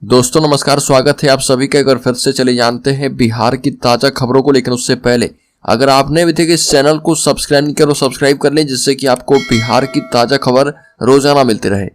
दोस्तों नमस्कार, स्वागत है आप सभी का। एक बार फिर से चले जानते हैं बिहार की ताजा खबरों को। लेकिन उससे पहले अगर आपने अभी तक इस चैनल को सब्सक्राइब नहीं किया तो सब्सक्राइब कर लें, जिससे कि आपको बिहार की ताजा खबर रोजाना मिलती रहे।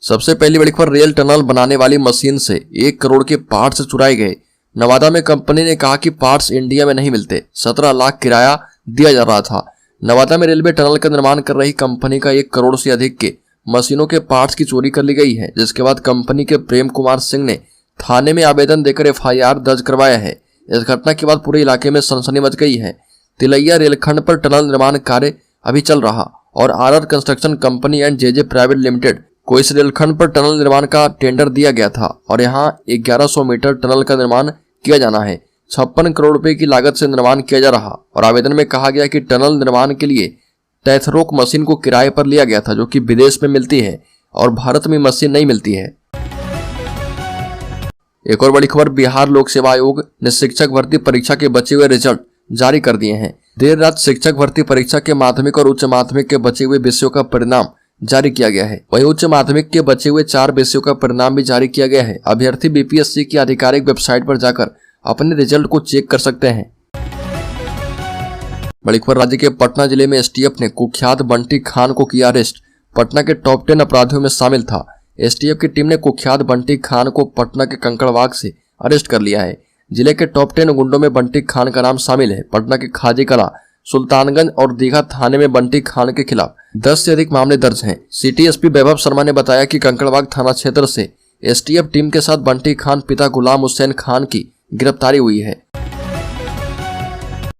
सबसे पहली बड़ी खबर, रेल टनल बनाने वाली मशीन से 1 करोड़ के पार्ट्स चुराए गए। नवादा में कंपनी ने कहा कि पार्ट्स इंडिया में नहीं मिलते, 17 लाख किराया दिया जा रहा था। नवादा में रेलवे टनल का निर्माण कर रही कंपनी का 1 करोड़ से अधिक के मशीनों के पार्ट्स की चोरी कर ली गई है, जिसके बाद कंपनी के प्रेम कुमार सिंह ने थाने में आवेदन देकर FIR दर्ज करवाया है। इस घटना के बाद पूरे इलाके में सनसनी मच गई है। तिलैया रेलखंड पर टनल निर्माण कार्य अभी चल रहा और RR construction company and JJ private limited को इस रेलखंड पर टनल निर्माण का टेंडर दिया गया था और यहाँ 1100 मीटर टनल का निर्माण किया जाना है। 56 करोड़ रुपए की लागत से निर्माण किया जा रहा और आवेदन में कहा गया कि टनल निर्माण के लिए टैथरोक मशीन को किराए पर लिया गया था, जो कि विदेश में मिलती है और भारत में मशीन नहीं मिलती है। एक और बड़ी खबर, बिहार लोक सेवा आयोग ने शिक्षक भर्ती परीक्षा के बचे हुए रिजल्ट जारी कर दिए हैं। देर रात शिक्षक भर्ती परीक्षा के माध्यमिक और उच्च माध्यमिक के बचे हुए विषयों का परिणाम जारी किया गया है। वहीं उच्च माध्यमिक के बचे हुए 4 विषयों का परिणाम भी जारी किया गया है। अभ्यर्थी BPSC की आधिकारिक वेबसाइट पर जाकर अपने रिजल्ट को चेक कर सकते हैं। बड़ी खबर, राज्य के पटना जिले में STF ने कुख्यात बंटी खान को किया अरेस्ट। पटना के टॉप 10 अपराधियों में शामिल था। STF की टीम ने कुख्यात बंटी खान को पटना के कंकड़बाग से अरेस्ट कर लिया है। जिले के टॉप 10 गुंडों में बंटी खान का नाम शामिल है। पटना के खाजी कला, सुल्तानगंज और दीघा थाने में बंटी खान के खिलाफ 10 से अधिक मामले दर्ज हैं। सिटी SP वैभव शर्मा ने बताया कि कंकड़बाग थाना क्षेत्र से STF टीम के साथ बंटी खान पिता गुलाम हुसैन खान की गिरफ्तारी हुई है।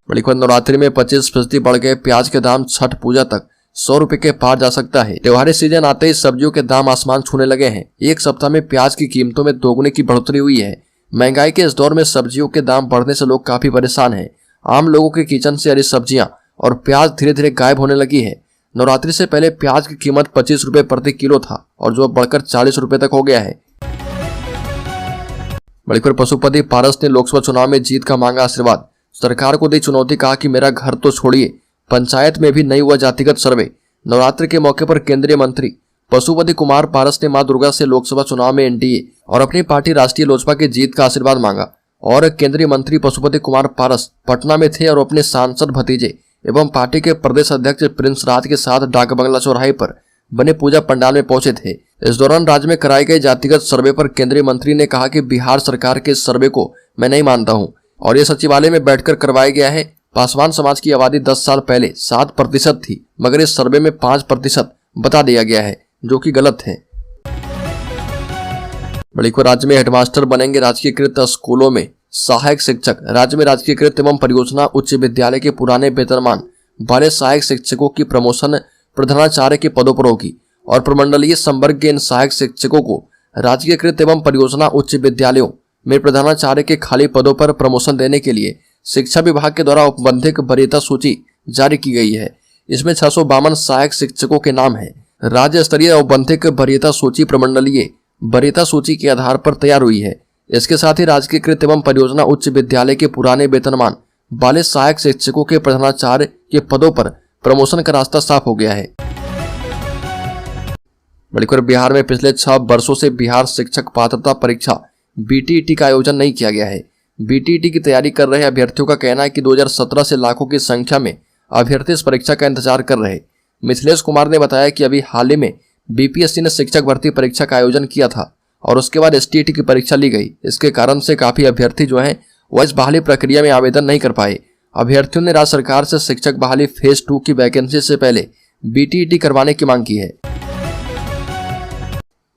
बड़ी खबर, नवरात्रि में 25% बढ़ गए प्याज के दाम। छठ पूजा तक 100 रुपए के पार जा सकता है। त्योहारी सीजन आते ही सब्जियों के दाम आसमान छूने लगे हैं। एक सप्ताह में प्याज की कीमतों में दोगुने की बढ़ोतरी हुई है। महंगाई के इस दौर में सब्जियों के दाम बढ़ने से लोग काफी परेशान हैं। आम लोगों के किचन से हरी सब्जियां और प्याज धीरे धीरे गायब होने लगी है। नवरात्रि से पहले प्याज की कीमत 25 रुपए प्रति किलो था और जो अब बढ़कर 40 रुपए तक हो गया है। बड़ी खबर, पशुपति पारस ने लोकसभा चुनाव में जीत का मांगा आशीर्वाद। सरकार को दी चुनौती, कहा कि मेरा घर तो छोड़िए, पंचायत में भी नहीं हुआ जातिगत सर्वे। नवरात्रि के मौके पर केंद्रीय मंत्री पशुपति कुमार पारस ने मां दुर्गा से लोकसभा चुनाव में NDA और अपनी पार्टी राष्ट्रीय लोजपा की जीत का आशीर्वाद मांगा। और केंद्रीय मंत्री पशुपति कुमार पारस पटना में थे और अपने सांसद भतीजे एवं पार्टी के प्रदेश अध्यक्ष प्रिंस राज के साथ डाक बंगला चौराहे पर बने पूजा पंडाल में पहुंचे थे। इस दौरान राज्य में कराए गए जातिगत सर्वे पर केंद्रीय मंत्री ने कहा कि बिहार सरकार के सर्वे को मैं नहीं मानता हूं और ये सचिवालय में बैठकर करवाया गया है। पासवान समाज की आबादी 10 साल पहले 7% थी, मगर इस सर्वे में 5% बता दिया गया है, जो कि गलत है। बड़ी खबर, राज्य में हेडमास्टर बनेंगे राजकीयकृत स्कूलों में सहायक शिक्षक। राज्य में राजकीयकृत एवं परियोजना उच्च विद्यालय के पुराने वेतनमान वाले सहायक शिक्षकों की प्रमोशन प्रधानाचार्य के पदों पर होगी और प्रमंडलीय संवर्ग के इन सहायक शिक्षकों को राजकीयकृत एवं परियोजना उच्च विद्यालयों में प्रधानाचार्य के खाली पदों पर प्रमोशन देने के लिए शिक्षा विभाग के द्वारा औपबंधिक वरीयता सूची जारी की गई है। इसमें 652 सहायक शिक्षकों के नाम है। राज्य स्तरीय औपबंधिक वरीयता सूची प्रमंडलीय वरीयता सूची के आधार पर तैयार हुई है। इसके साथ ही राजकीयकृत एवं परियोजना उच्च विद्यालय के पुराने वेतनमान वाले सहायक शिक्षकों के प्रधानाचार्य के पदों पर प्रमोशन का रास्ता साफ हो गया है। बड़ी खबर, बिहार में पिछले 6 वर्षों से बिहार शिक्षक पात्रता परीक्षा BTET का आयोजन नहीं किया गया है। BTET की तैयारी कर रहे अभ्यर्थियों का कहना है कि 2017 से लाखों की संख्या में अभ्यर्थी इस परीक्षा का इंतजार कर रहे। मिथिलेश कुमार ने बताया कि अभी हाल ही में BPSC ने शिक्षक भर्ती परीक्षा का आयोजन किया था और उसके बाद STET की परीक्षा ली गई। इसके कारण से काफी अभ्यर्थी जो हैं वह इस बहाली प्रक्रिया में आवेदन नहीं कर पाए। अभ्यर्थियों ने राज्य सरकार से शिक्षक बहाली फेज 2 की वैकेंसी से पहले BTET करवाने की मांग की है।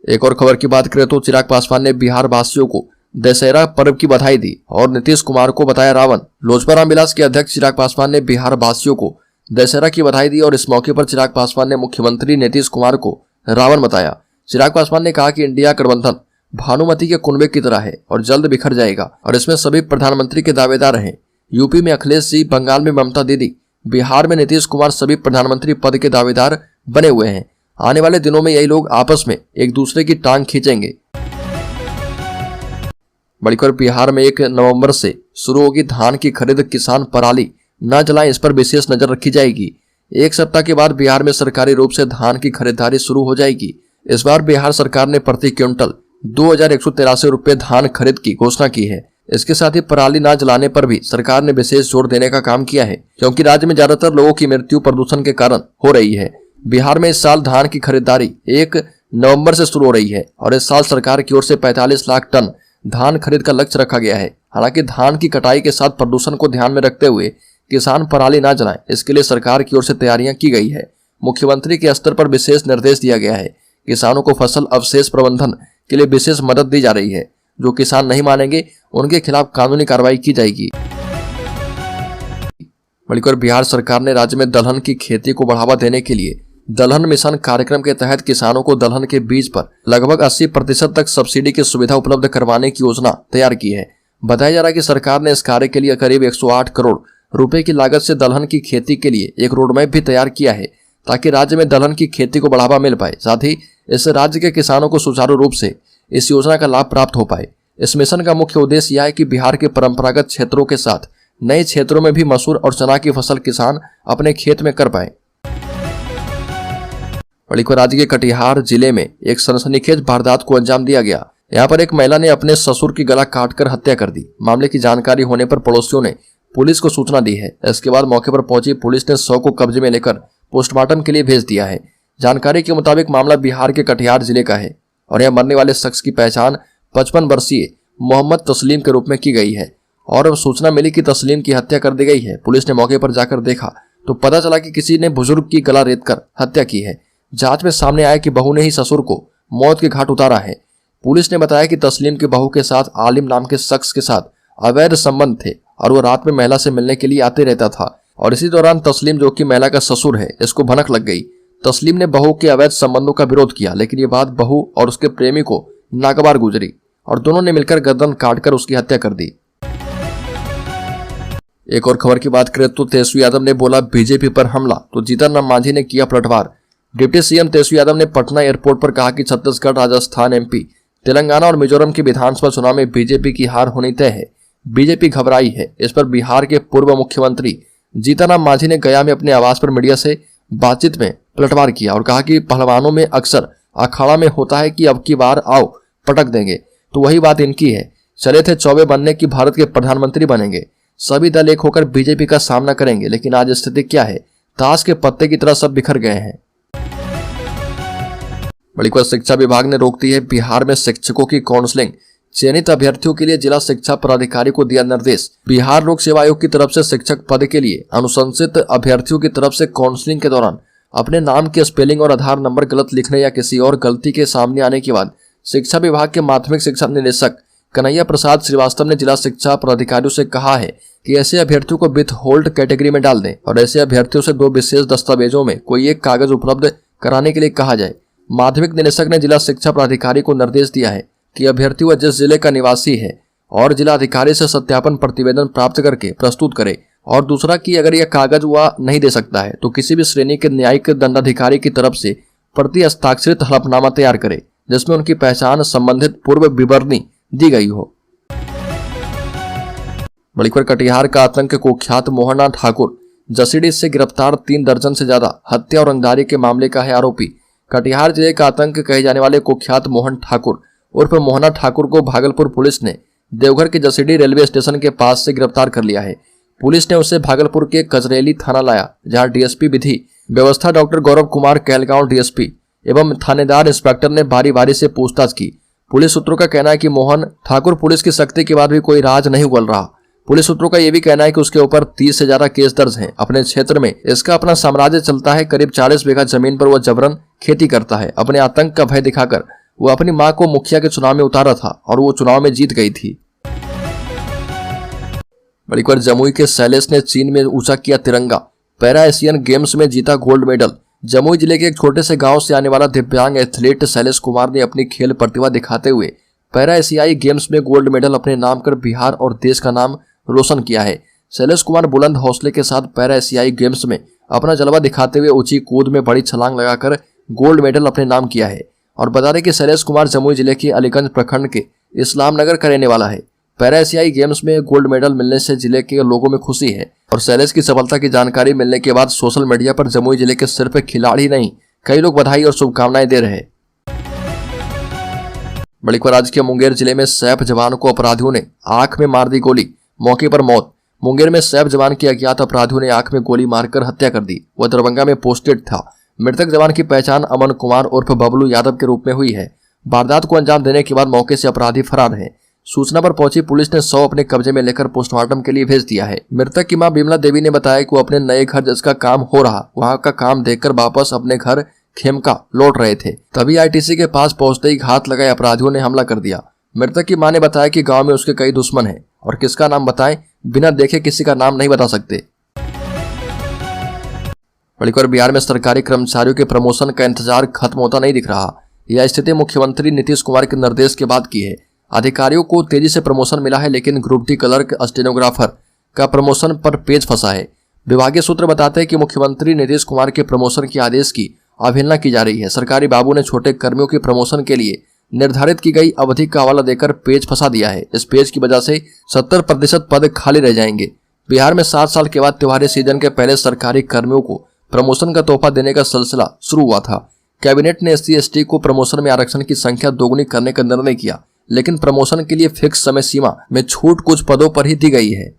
एक और खबर की बात करें तो चिराग पासवान ने बिहार वासियों को दशहरा पर्व की बधाई दी और नीतीश कुमार को बताया रावण। लोजपा रामविलास के अध्यक्ष चिराग पासवान ने बिहार वासियों को दशहरा की बधाई दी और इस मौके पर चिराग पासवान ने मुख्यमंत्री नीतीश कुमार को रावण बताया। चिराग पासवान ने कहा कि इंडिया गठबंधन भानुमति के कुनबे की तरह है और जल्द बिखर जाएगा और इसमें सभी प्रधानमंत्री के दावेदार हैं। यूपी में अखिलेश जी, बंगाल में ममता दीदी, बिहार में नीतीश कुमार सभी प्रधानमंत्री पद के दावेदार बने हुए हैं। आने वाले दिनों में यही लोग आपस में एक दूसरे की टांग खींचेंगे। बड़ी खबर, बिहार में 1 नवंबर से शुरू होगी धान की खरीद। किसान पराली न जलाएं, इस पर विशेष नजर रखी जाएगी। एक सप्ताह के बाद बिहार में सरकारी रूप से धान की खरीदारी शुरू हो जाएगी। इस बार बिहार सरकार ने प्रति क्विंटल 2183 रुपये धान खरीद की घोषणा की है। इसके साथ ही पराली न जलाने पर भी सरकार ने विशेष जोर देने का काम किया है, क्योंकि राज्य में ज्यादातर लोगों की मृत्यु प्रदूषण के कारण हो रही है। बिहार में इस साल धान की खरीदारी 1 नवंबर से शुरू हो रही है और इस साल सरकार की ओर से 45 लाख टन धान खरीद का लक्ष्य रखा गया है। हालांकि धान की कटाई के साथ प्रदूषण को ध्यान में रखते हुए किसान पराली न जलाएं, इसके लिए सरकार की ओर से तैयारियां की गई है। मुख्यमंत्री के स्तर पर विशेष निर्देश दिया गया है। किसानों को फसल अवशेष प्रबंधन के लिए विशेष मदद दी जा रही है। जो किसान नहीं मानेंगे उनके खिलाफ कानूनी कार्रवाई की जाएगी। मणिपुर बिहार सरकार ने राज्य में दलहन की खेती को बढ़ावा देने के लिए दलहन मिशन कार्यक्रम के तहत किसानों को दलहन के बीज पर लगभग 80% तक सब्सिडी की सुविधा उपलब्ध करवाने की योजना तैयार की है। बताया जा रहा है कि सरकार ने इस कार्य के लिए करीब 108 करोड़ रुपए की लागत से दलहन की खेती के लिए एक रोडमैप भी तैयार किया है, ताकि राज्य में दलहन की खेती को बढ़ावा मिल पाए। साथ ही इससे राज्य के किसानों को सुचारू रूप से इस योजना का लाभ प्राप्त हो पाए। इस मिशन का मुख्य उद्देश्य यह है कि बिहार के परंपरागत क्षेत्रों के साथ नए क्षेत्रों में भी मसूर और चना की फसल किसान अपने खेत में कर पाए। राज्य के कटिहार जिले में एक सनसनीखेज वारदात को अंजाम दिया गया। यहाँ पर एक महिला ने अपने ससुर की गला काटकर हत्या कर दी। मामले की जानकारी होने पर पड़ोसियों ने पुलिस को सूचना दी है। इसके बाद मौके पर पहुंची पुलिस ने शव को कब्जे में लेकर पोस्टमार्टम के लिए भेज दिया है। जानकारी के मुताबिक मामला बिहार के कटिहार जिले का है और यह मरने वाले शख्स की पहचान 55 वर्षीय मोहम्मद तस्लीम के रूप में की गई है और सूचना मिली कि तस्लीम की हत्या कर दी गई है। पुलिस ने मौके पर जाकर देखा तो पता चला कि किसी ने बुजुर्ग की गला रेतकर हत्या की है। जांच में सामने आया कि बहू ने ही ससुर को मौत के घाट उतारा है। पुलिस ने बताया कि तस्लीम की बहू के साथ आलिम नाम के शख्स के साथ अवैध संबंध थे और वो रात में महिला से मिलने के लिए आते रहता था और इसी दौरान तस्लीम, जो कि महिला का ससुर है, इसको भनक लग गई। तस्लीम ने बहू के अवैध संबंधों का विरोध किया, लेकिन ये बात बहू और उसके प्रेमी को नागवार गुजरी और दोनों ने मिलकर गर्दन काटकर उसकी हत्या कर दी। एक और खबर की बात करें तो तेजस्वी यादव ने बोला बीजेपी पर हमला, तो जीतन राम मांझी ने किया पलटवार। डिप्टी सीएम तेजस्वी यादव ने पटना एयरपोर्ट पर कहा कि छत्तीसगढ़, राजस्थान, एमपी, तेलंगाना और मिजोरम के विधानसभा चुनाव में बीजेपी की हार होनी तय है। बीजेपी घबराई है। इस पर बिहार के पूर्व मुख्यमंत्री जीतन राम मांझी ने गया में अपने आवास पर मीडिया से बातचीत में पलटवार किया और कहा कि पहलवानों में अक्सर अखाड़ा में होता है कि अब की बार आओ पटक देंगे, तो वही बात इनकी है। चले थे चौबे बनने की भारत के प्रधानमंत्री बनेंगे, सभी दल एक होकर बीजेपी का सामना करेंगे, लेकिन आज स्थिति क्या है, ताश के पत्ते की तरह सब बिखर गए हैं। मणिपुर शिक्षा विभाग ने रोक दी है बिहार में शिक्षकों की काउंसलिंग। चयनित अभ्यर्थियों के लिए जिला शिक्षा पदाधिकारी को दिया निर्देश। बिहार लोक सेवा आयोग की तरफ से शिक्षक पद के लिए अनुशंसित अभ्यर्थियों की तरफ से काउंसलिंग के दौरान अपने नाम के स्पेलिंग और आधार नंबर गलत लिखने या किसी और गलती के सामने आने के बाद शिक्षा विभाग के माध्यमिक शिक्षा निदेशक कन्हैया प्रसाद श्रीवास्तव ने जिला शिक्षा पदाधिकारियों से कहा है कि ऐसे अभ्यर्थियों को विथ होल्ड कैटेगरी में डाल दें और ऐसे अभ्यर्थियों से 2 विशेष दस्तावेजों में कोई एक कागज उपलब्ध कराने के लिए कहा जाए। माध्यमिक निदेशक ने जिला शिक्षा पदाधिकारी को निर्देश दिया है कि अभ्यर्थी वह जिस जिले का निवासी है और जिला अधिकारी से सत्यापन प्रतिवेदन प्राप्त करके प्रस्तुत करे, और दूसरा कि अगर यह कागज वह नहीं दे सकता है तो किसी भी श्रेणी के न्यायिक दंडाधिकारी की तरफ से प्रति हस्ताक्षरित हलफनामा तैयार करे जिसमें उनकी पहचान संबंधित पूर्व विवरणी दी गई हो। मणिपुर कटिहार का आतंक कुख्यात मोहन ठाकुर जसीडीह से गिरफ्तार 3 दर्जन से ज्यादा हत्या और रंगदारी के मामले का है आरोपी। कटिहार जिले का आतंक कहे जाने वाले कुख्यात मोहन ठाकुर उर्फ मोहना ठाकुर को भागलपुर पुलिस ने देवघर के जसीडीह रेलवे स्टेशन के पास से गिरफ्तार कर लिया है। पुलिस ने उसे भागलपुर के कजरेली थाना लाया, जहां डीएसपी विधि व्यवस्था डॉक्टर गौरव कुमार, कहलगांव डीएसपी एवं थानेदार इंस्पेक्टर ने बारी बारी से पूछताछ की। पुलिस सूत्रों का कहना है कि मोहन ठाकुर पुलिस की सख्ती के बाद भी कोई राज नहीं उगल रहा। पुलिस सूत्रों का यह भी कहना है कि उसके ऊपर 30 से ज्यादा केस दर्ज हैं। अपने क्षेत्र में इसका अपना साम्राज्य चलता है। करीब 40 बीघा जमीन पर वह जबरन खेती करता है। अपने आतंक का भय दिखाकर वो अपनी मां को मुखिया के चुनाव में उतारा था और वो चुनाव में जीत गई थी। मणिपुर जमुई के शैलेश ने चीन में ऊंचा किया तिरंगा। पैरा एशियन गेम्स में जीता गोल्ड मेडल। जमुई जिले के एक छोटे से गांव से आने वाला दिव्यांग एथलीट शैलेश कुमार ने अपनी खेल प्रतिभा दिखाते हुए पैरा एशियाई गेम्स में गोल्ड मेडल अपने नाम कर बिहार और देश का नाम रोशन किया है। शैलेश कुमार बुलंद हौसले के साथ पैरा एशियाई गेम्स में अपना जलवा दिखाते हुए ऊंची कूद में बड़ी छलांग लगाकर गोल्ड मेडल अपने नाम किया है। और बता दें कि शैलेश कुमार जमुई जिले के अलीगंज प्रखंड के इस्लाम नगर का रहने वाला है। पैरा एशियाई गेम्स में गोल्ड मेडल मिलने से जिले के लोगों में खुशी है और शैलेश की सफलता की जानकारी मिलने के बाद सोशल मीडिया पर जमुई जिले के सिर्फ खिलाड़ी नहीं, कई लोग बधाई और शुभकामनाएं दे रहे हैं। बड़ी खबर राज्य के मुंगेर जिले में सैफ जवान को अपराधियों ने आंख में मार दी गोली, मौके पर मौत। मुंगेर में सैफ जवान की अज्ञात अपराधियों ने आंख में गोली मारकर हत्या कर दी। वह दरभंगा में पोस्टेड था। मृतक जवान की पहचान अमन कुमार उर्फ बबलू यादव के रूप में हुई है। वारदात को अंजाम देने के बाद मौके से अपराधी फरार है। सूचना पर पहुंची पुलिस ने शव अपने कब्जे में लेकर पोस्टमार्टम के लिए भेज दिया है। मृतक की मां बिमला देवी ने बताया कि वो अपने नए घर जिसका काम हो रहा वहां का काम देखकर वापस अपने घर खेमका लौट रहे थे। तभी आईटीसी के पास पहुंचते ही घात लगाए अपराधियों ने हमला कर दिया। मृतक की मां ने बताया कि गांव में उसके कई दुश्मन हैं और किसका नाम बताएं, बिना देखे किसी का नाम नहीं बता सकते। बड़ी खबर बिहार में सरकारी कर्मचारियों के प्रमोशन का इंतजार खत्म होता नहीं दिख रहा। यह स्थिति मुख्यमंत्री नीतीश कुमार के निर्देश के बाद की है। अधिकारियों को तेजी से प्रमोशन मिला है, लेकिन ग्रुप डी क्लर्क स्टेनोग्राफर का प्रमोशन पर पेच फंसा है। विभागीय सूत्र बताते हैं कि मुख्यमंत्री नीतीश कुमार के प्रमोशन के आदेश की अवहेलना की जा रही है। सरकारी बाबू ने छोटे कर्मियों के प्रमोशन के लिए निर्धारित की गई अवधि का हवाला देकर पेज फंसा दिया है। इस पेज की वजह से 70% पद खाली रह जाएंगे। बिहार में 7 साल के बाद त्योहारी सीजन के पहले सरकारी कर्मियों को प्रमोशन का तोहफा देने का सिलसिला शुरू हुआ था। कैबिनेट ने SC/ST को प्रमोशन में आरक्षण की संख्या दोगुनी करने का निर्णय किया, लेकिन प्रमोशन के लिए फिक्स समय सीमा में छूट कुछ पदों पर ही दी गई है।